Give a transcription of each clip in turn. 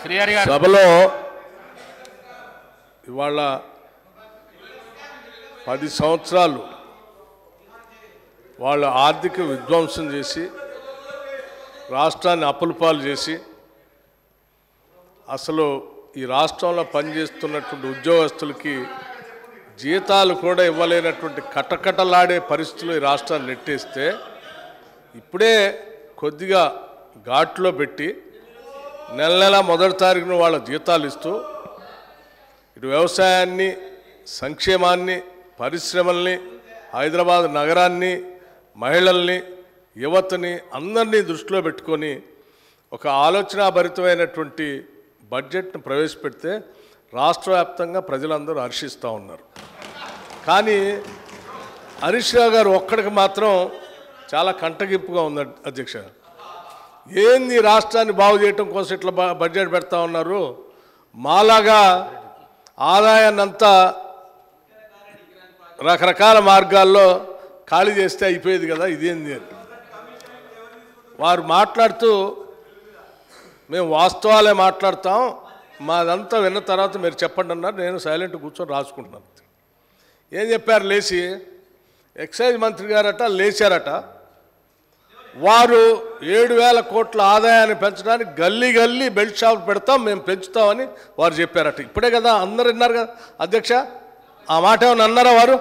శ్రీహరి గారు సభలో ఇవాళ 10 సంవత్సరాలు వాళ్ళ ఆర్థిక విధ్వంసం చేసి రాష్ట్రాన్ని అప్పులపాలు చేసి అసలు ఈ రాష్ట్రంలో పనిచేస్తున్నటువంటి ఉద్యోగస్తులకి జీతాలు కూడా ఇవ్వలేనటువంటి కటకటలాడే పరిస్థితులు ఈ రాష్ట్రాన్ని నెట్టేస్తే ఇప్పుడే కొద్దిగా ఘాట్లో పెట్టి నెల నెల మొదటి తారీఖున వాళ్ళ జీతాలు ఇస్తూ ఇటు వ్యవసాయాన్ని సంక్షేమాన్ని పరిశ్రమల్ని హైదరాబాద్ నగరాన్ని మహిళల్ని యువతని అందరినీ దృష్టిలో పెట్టుకొని ఒక ఆలోచనాభరితమైనటువంటి బడ్జెట్ను ప్రవేశపెడితే రాష్ట్ర వ్యాప్తంగా ప్రజలందరూ హర్షిస్తూ ఉన్నారు. కానీ హరీష్ రావు గారు ఒక్కడికి మాత్రం చాలా కంటగింపుగా ఉంది అధ్యక్ష. ఏంది రాష్ట్రాన్ని బాగు చేయటం కోసం ఇట్లా బడ్జెట్ పెడతా ఉన్నారు, మాలాగా ఆదాయాన్ని అంతా రకరకాల మార్గాల్లో ఖాళీ చేస్తే అయిపోయేది కదా, ఇదేంది అని వారు మాట్లాడుతూ మేము వాస్తవాలే మాట్లాడతాం, మాదంతా విన్న తర్వాత మీరు చెప్పండి అన్నారు. నేను సైలెంట్ కూర్చొని రాసుకుంటున్నాను. ఏం చెప్పారు? లేచి ఎక్సైజ్ మంత్రి గారట లేచారట, వారు 7,000 కోట్ల ఆదాయాన్ని పెంచడానికి గల్లీ గల్లీ బెల్ట్ షాప్ పెడతాం, మేము పెంచుతామని వారు చెప్పారట. ఇప్పుడే కదా అందరు విన్నారు కదా అధ్యక్ష, ఆ మాట ఏమన్నా అన్నారా వారు?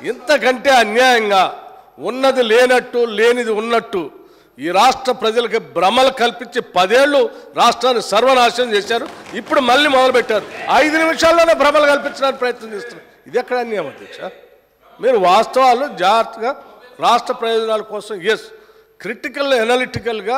ఇంతకంటే అన్యాయంగా ఉన్నది లేనట్టు లేనిది ఉన్నట్టు ఈ రాష్ట్ర ప్రజలకి భ్రమలు కల్పించి 10 ఏళ్ళు రాష్ట్రాన్ని సర్వనాశనం చేశారు. ఇప్పుడు మళ్ళీ మొదలుపెట్టారు. 5 నిమిషాల్లోనే భ్రమలు కల్పించడానికి ప్రయత్నం చేస్తున్నారు. ఇది ఎక్కడ అన్యాయం అధ్యక్ష? మీరు వాస్తవాలు జాగ్రత్తగా రాష్ట్ర ప్రయోజనాల కోసం క్రిటికల్ ఎనాలిటికల్గా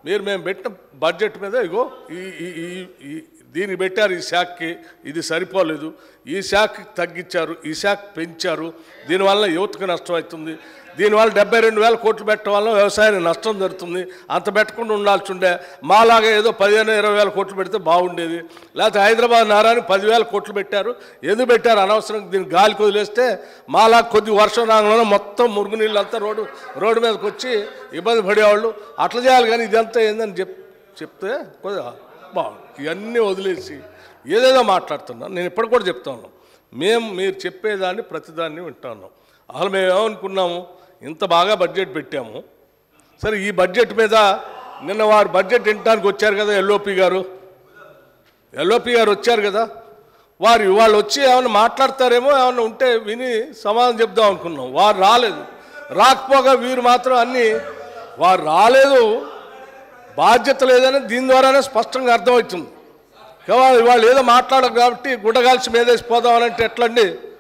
మేము పెట్టిన బడ్జెట్ మీద ఇగో ఈ దీన్ని పెట్టారు, ఈ శాఖకి ఇది సరిపోలేదు, ఈ శాఖకి తగ్గించారు, ఈ శాఖ పెంచారు, దీనివల్ల యువతకు నష్టం అవుతుంది, దీనివల్ల 72,000 కోట్లు పెట్టడం వల్ల వ్యవసాయానికి నష్టం జరుగుతుంది, అంత పెట్టకుండా ఉండాల్సి ఉండే, మాలాగా ఏదో 15,000-20,000 కోట్లు పెడితే బాగుండేది, లేకపోతే హైదరాబాద్ నగరానికి 10,000 కోట్లు పెట్టారు, ఎందుకు పెట్టారు అనవసరం, దీన్ని గాలికి వదిలేస్తే మాలా కొద్ది వర్షం రాగానే మొత్తం మురుగునీళ్ళంతా రోడ్డు మీదకి వచ్చి ఇబ్బంది పడేవాళ్ళు, అట్లా చేయాలి. కానీ ఇదంతా ఏందని చెప్తే కొద్దిగా బాగుంది. ఇవన్నీ వదిలేసి ఏదేదో మాట్లాడుతున్నాను. నేను ఇప్పటికి కూడా చెప్తా ఉన్నాను, మీరు చెప్పేదాన్ని ప్రతిదాన్ని వింటా ఉన్నాం. అసలు మేము ఏమనుకున్నాము, ఇంత బాగా బడ్జెట్ పెట్టాము, సరే ఈ బడ్జెట్ మీద నిన్న వారు బడ్జెట్ వినడానికి వచ్చారు కదా, ఎల్ఓపి గారు వచ్చారు కదా, వాళ్ళు వచ్చి ఏమైనా మాట్లాడతారేమో, ఏమైనా ఉంటే విని సమాధానం చెప్దాం అనుకున్నాం. వారు రాలేదు. రాకపోగా వీరు మాత్రం వారు రాలేదు, బాధ్యత లేదని దీని ద్వారానే స్పష్టంగా అర్థమవుతుంది. ఇవాళ ఏదో మాట్లాడరు కాబట్టి గుడ్డగాల్చి మీదేసి పోదామనంటే ఎట్లండి?